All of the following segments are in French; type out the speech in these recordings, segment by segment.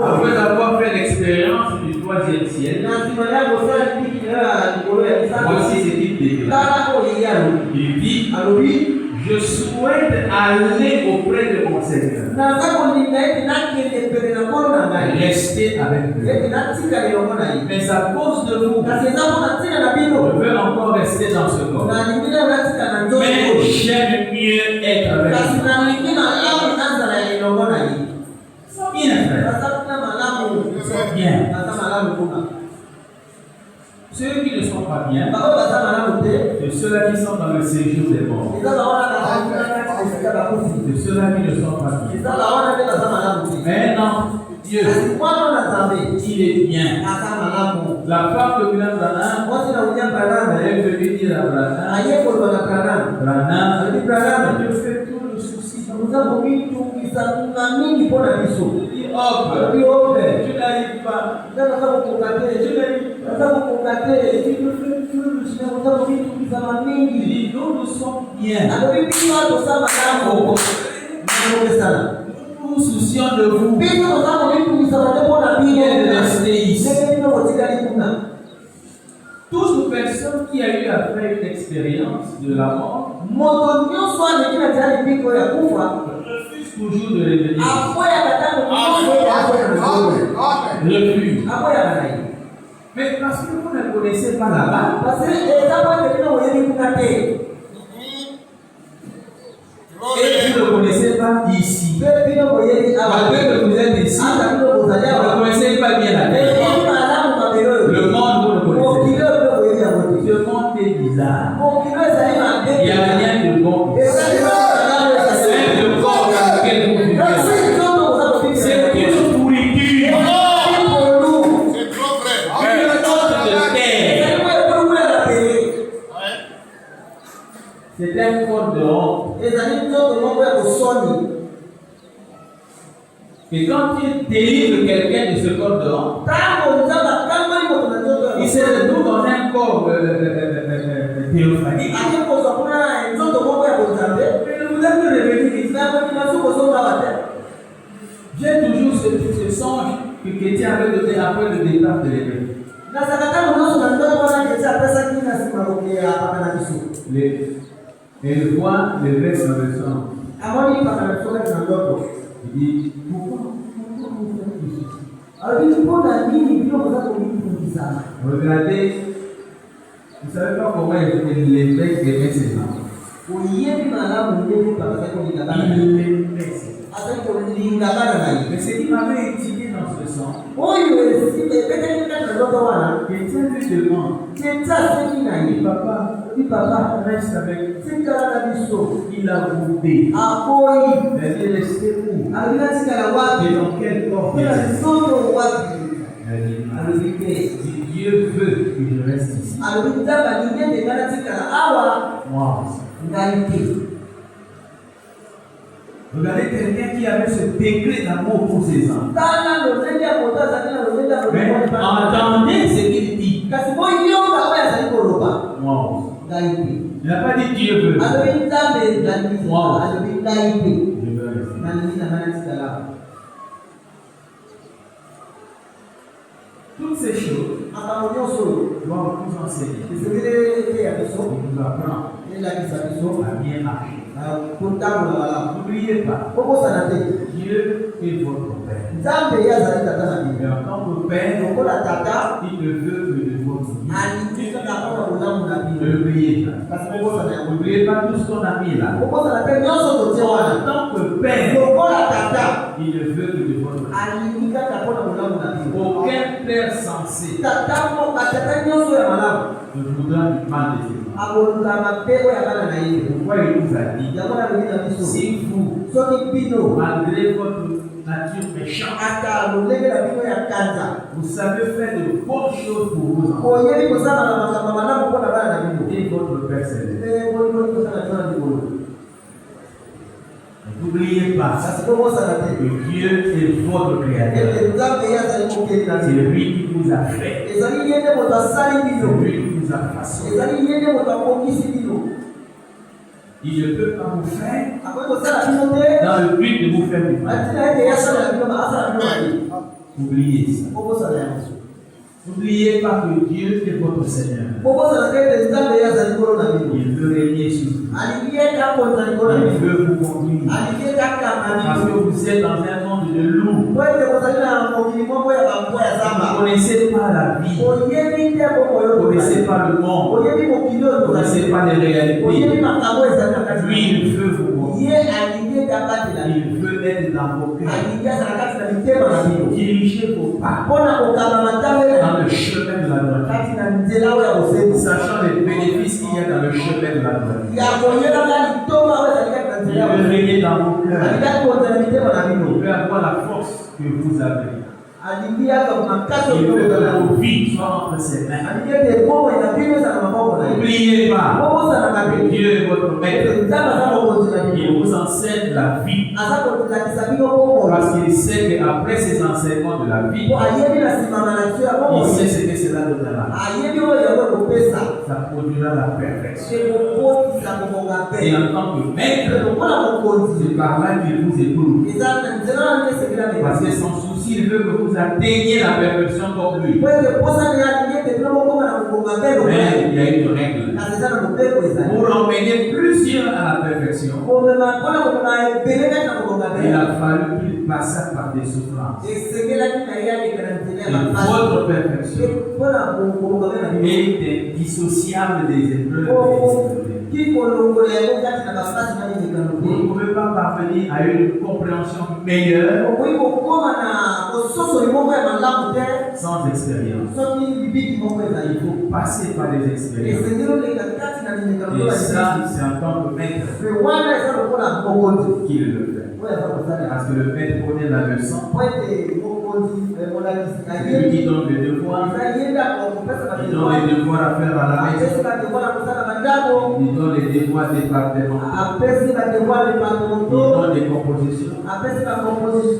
Après avoir fait l'expérience du troisième ciel, voici ce qu'il déclare. Il dit, je souhaite aller auprès de mon Seigneur. Restez avec lui. Mais à cause de vous, je veux encore rester dans ce corps. Mais j'aime mieux être avec vous. Bien, frère. Bien. Ceux qui ne sont pas bien, c'est ceux-là qui sont dans le séjour des morts. C'est ceux-là qui ne sont pas bien. Mais non, Dieu, il est bien. La femme de William Branham, elle veut lui dire à Branham, Branham, je fais tout le souci. Tu n'arrives pas. Nous sommes bien. Nous nous soucions de vous. Restez ici. Toute personne qui a eu à faire une expérience de la mort refuse toujours de revenir. Refuse. Mais parce que vous ne connaissez pas là-bas. Et vous ne connaissez pas ici. Malgré que vous êtes ici, vous ne connaissez pas bien la terre. Le monde, vous ne connaissez pas. Ce monde est bizarre. Il n'y a rien de bon. C'est le corps dans lequel vous vivez. C'est une pourriture. C'est trop vrai. Une sorte de terre. C'est un corps de honte. Et quand tu délivres quelqu'un de ce corps de honte, il se retrouve dans un corps théophanique. Mais vous avez revenu. J'ai toujours ce songe que Kétia avait donné après le départ de l'évêque. Elle voit l'évêque dans le sang. Il dit, pourquoi vous faites ceci? Regardez, vous ne savez pas comment l'évêque aimait ses enfants. Il aimait ses enfants. Mais ce qui m'avait étudié dans ce sens, Kétia lui demande, papa, reste avec nous. Il a goûté. Mais il est resté où? Et dans quel corps? Dieu veut que je reste ici. Moi aussi. Regardez quelqu'un qui avait ce degré d'amour pour ses enfants. Mais entendez ce qu'il dit. Moi aussi. Il n'a pas dit Dieu veut. Moi aussi. Je veux rester. Toutes ces choses doivent nous enseigner. Nous apprendre à bien marcher. N'oubliez pas, Dieu est votre Père. Et en tant que Père, il ne veut que de votre vie. N'oubliez pas. N'oubliez pas tout ce qu'on a mis là. En tant que Père, il ne veut que de votre vie. Aucun Père sensé ne voudra du mal de ses enfants. Pourquoi il nous a dit, si vous, malgré votre nature méchante, vous savez faire de bonnes choses pour vos enfants, et votre Père céleste. N'oubliez pas que Dieu est votre créateur. C'est lui qui vous a fait. C'est lui qui vous a façonné. Il ne peut pas vous faire dans le but de vous faire du mal. Oubliez ça. N'oubliez pas que Dieu est votre Seigneur. Il veut régner sur vous. Il veut vous conduire. Parce que vous êtes dans un monde de loups. Vous ne connaissez pas la vie. Vous ne connaissez pas le monde. Vous ne connaissez pas les réalités. Lui, il veut vous conduire. Il veut être dans vos cœurs. Dirigez vos pas dans le chemin de la droite. Sachant les bénéfices qu'il y a dans le chemin de la droite. Il veut régner dans vos cœurs. Il veut avoir la force que vous avez. Il veut que vos vies soient entre ses mains. N'oubliez pas que Dieu est votre maître. Il vous enseigne la vie. Parce qu'il sait qu'après ces enseignements de la vie, il sait ce que cela donnera. Ça produira la perfection. Et en tant que maître, c'est par là qu'il vous éprouve. Parce que son souci, il veut que vous atteigniez la perfection comme lui. Mais il y a une règle. Pour emmener plusieurs à la perfection, il a fallu qu'il passe par des souffrances. Et votre perfection est indissociable des épreuves. Vous ne pouvez pas parvenir à une compréhension meilleure sans expérience. Il faut passer par des expériences. Et ça, c'est en tant que maître qu'il le fait. Parce que le maître connaît la leçon. C'est lui qui donne les devoirs. Il donne les devoirs à faire à la maison. Il donne les devoirs départementaux. Il donne des compositions.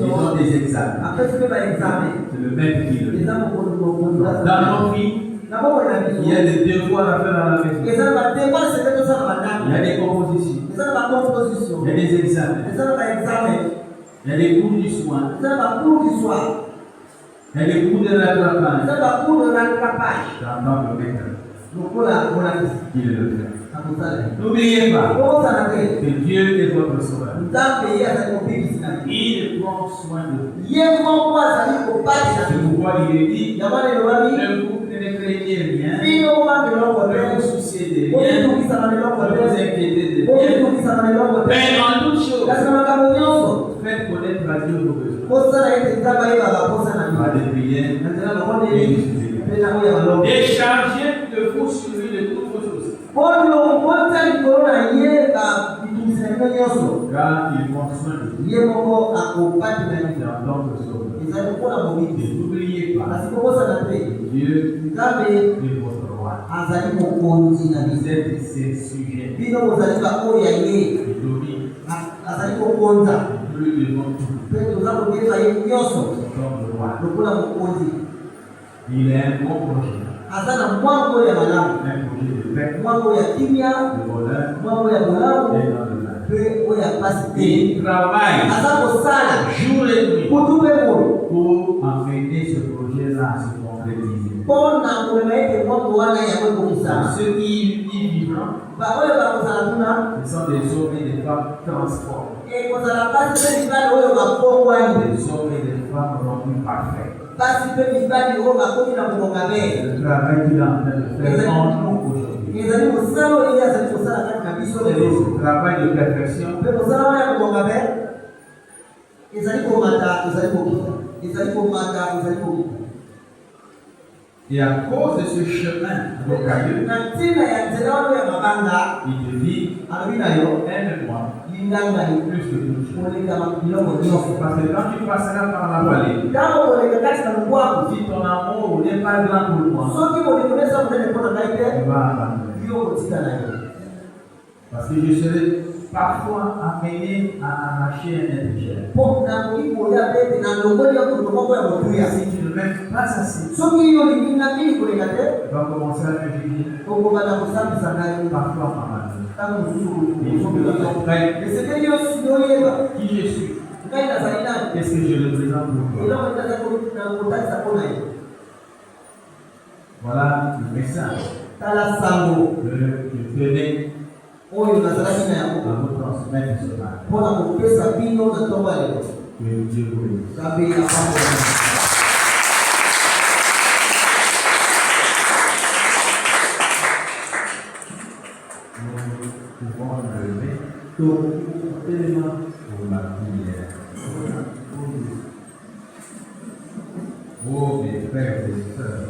Il donne des examens. C'est le maître qui le fait. Dans nos vies, il y a des devoirs à faire à la maison. Il y a des compositions. Il y a des examens. Il y a des cours du soin. Il y a des cours de rattrapage. Dans notre maître, il le fait. N'oubliez pas que Dieu est votre sauveur. Il prend soin de vous. C'est pourquoi il est dit, ne craignez rien, ne vous souciez de rien, ne vous inquiétez de rien. Mais en toute chose, faites connaître à Dieu vos besoins. Pas de prière, et de supplication. Déchargez de vous sur lui de toutes vos choses. Car il prend soin de vous. C'est en tant que sauveur. N'oubliez pas, Dieu est votre roi. Vous êtes ses sujets. Il domine. Nous lui devons tout. Comme le roi. Il est un bon projet. Un projet de paix, de bonheur et dans il travaille jour et nuit pour amener ce projet-là à se concrétiser. Ceux qui y vivent, ce sont des hommes et des femmes transformés. Des hommes et des femmes rendus parfaits. Le travail qu'il est en train de faire en nous aujourd'hui. Ce travail de perfection. Et à cause de ce chemin rocailleux, il te dit, aime-moi plus que tout chose. Parce que quand tu passeras par la vallée, si ton amour n'est pas grand pour moi, tu vas abandonner. Parce que je serai parfois amené à arracher un être cher. Si tu ne m'aimes pas assez, tu vas commencer à me juger. Parfois, maman. Il faut que tu comprennes qui je suis. Qu'est-ce que je représente pour toi? Voilà le message que je tenais à vous transmettre ce matin. Que Dieu vous bénisse. Nous pouvons lever tout élément pour la prière. Oh mes frères et sœurs,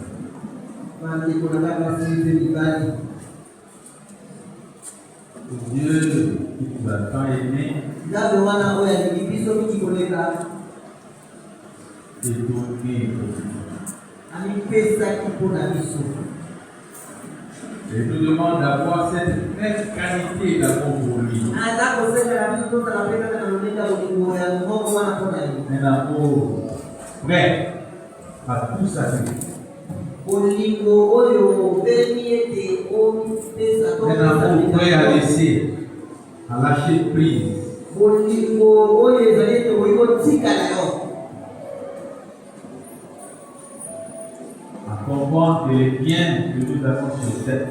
Dieu qui nous a tant aimés est donné et nous demande d'avoir cette même qualité d'amour pour lui. Un amour prêt à tout sacrifier. Un amour prêt à laisser, à lâcher prise. À comprendre que les biens que nous avons sur cette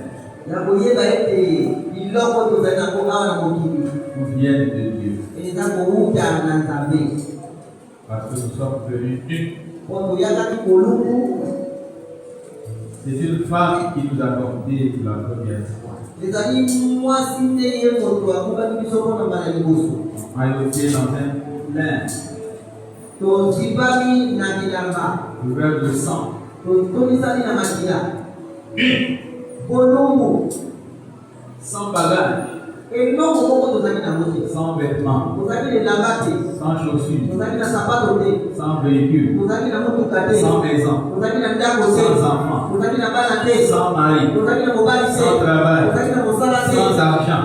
nous viennent de Dieu. Parce que nous sommes venus nus. C'est une femme qui nous a porté pour la première fois. On a été dans un plein couvert de sang. Sans bagage, sans vêtements, sans chaussures, sans véhicule, sans maison, sans enfants, sans mari, sans travail, sans argent.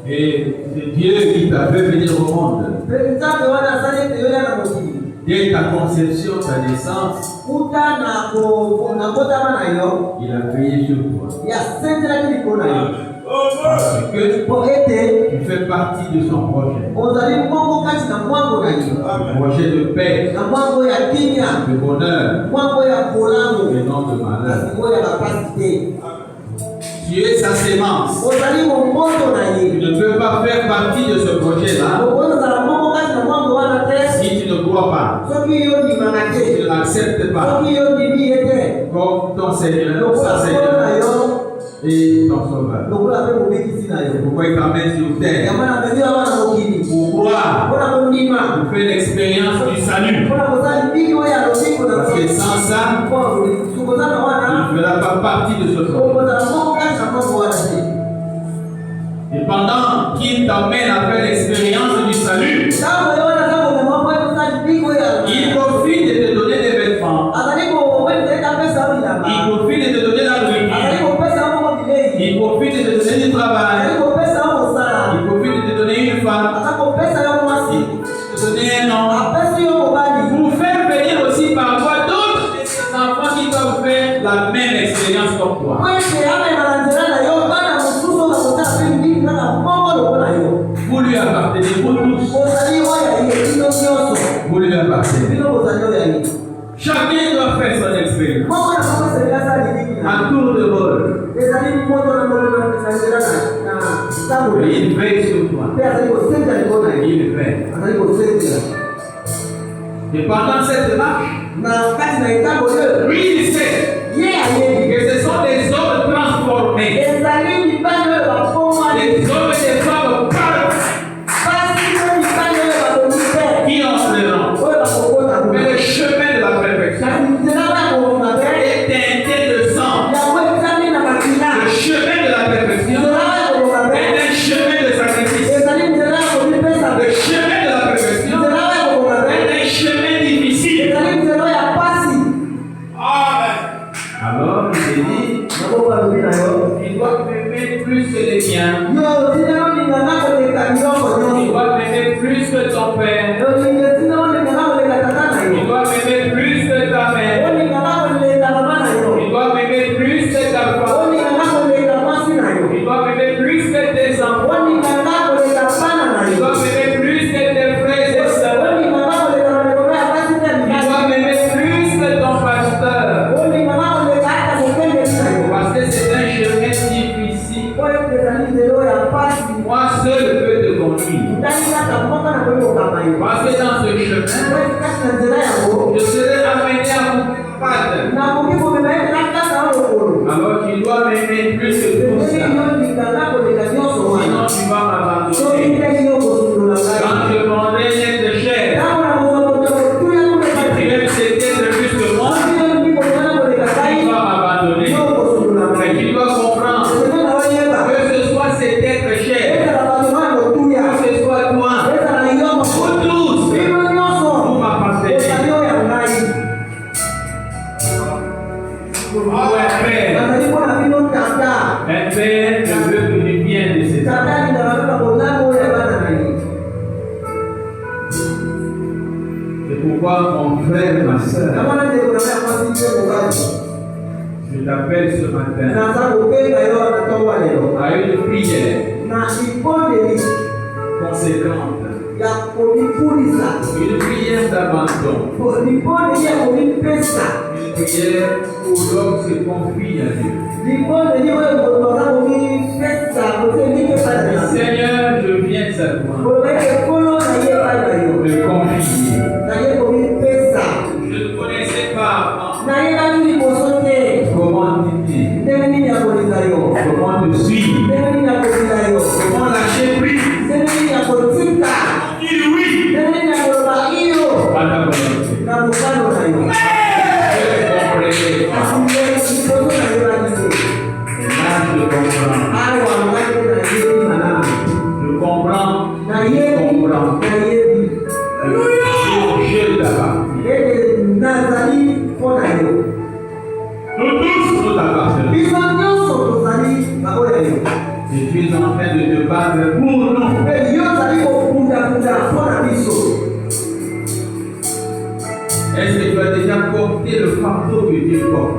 Et c'est Dieu qui t'a fait venir au monde. Dès ta conception, ta naissance, il a veillé sur toi. Parce que tu fais partie de son projet. Projet de paix, de bonheur, et non de malheur. Tu es sa sémence. Tu ne peux pas faire partie de ce projet-là si tu ne crois pas, si tu ne l'acceptes pas comme ton Seigneur, sa Seigneur et ton Sauveur. Pourquoi il t'amène sur terre? Pour croire, pour faire l'expérience du salut. Parce que sans ça, tu ne feras pas partie de ce projet. Et pendant qu'il t'amène à faire l'expérience du salut, il profite de te donner des vêtements. Il profite de te donner la nourriture. Il profite de te donner du travail. Il profite de te donner une femme. Il profite de te donner un homme. Pour faire venir aussi par toi d'autres de ces enfants qui doivent faire la même expérience comme toi. Vous lui appartenez, vous tous. Vous lui appartenez. Chacun doit faire son expérience. Un tour de rôle. Il veille sur toi. Il veille. Et pendant cette marche, lui il sait que ce sont des hommes transformés. Des hommes et des femmes parfaits qui entreront. Mais le chemin de la perfection est teinté de sang. Le chemin de la perfection est un chemin de sacrifice. Le chemin de la perfection est un chemin difficile. Alors, il dit, il doit aimer plus que les biens. vie. Parce que dans ce chemin, je serai amené à vous battre. Alors qu'il doit m'aimer plus que tout ça. Sinon tu vas m'abandonner. Quand je vendrai cette chair, tu aimes cet être plus que moi, il va m'abandonner. Mais tu dois comprendre que ce soit cet être cher, que ce soit toi, vous tous, vous m'appartenez. Oh, un père ne veut que du bien de ses enfants. C'est pourquoi mon frère et ma soeur, je t'appelle ce matin à une prière conséquente, une prière d'abandon, une prière où l'homme se confie à Dieu. Seigneur, je viens à toi, me confier. Je ne connaissais pas comment t'aider, comment te suivre, comment lâcher prise, dire oui à ta volonté. Je comprenais pas. Et là, je comprends. Je comprends. Je t'appartiens. Nous tous, nous t'appartenons. Et tu es en train de te battre pour nous. Est-ce que tu as déjà porté le fardeau que Dieu porte?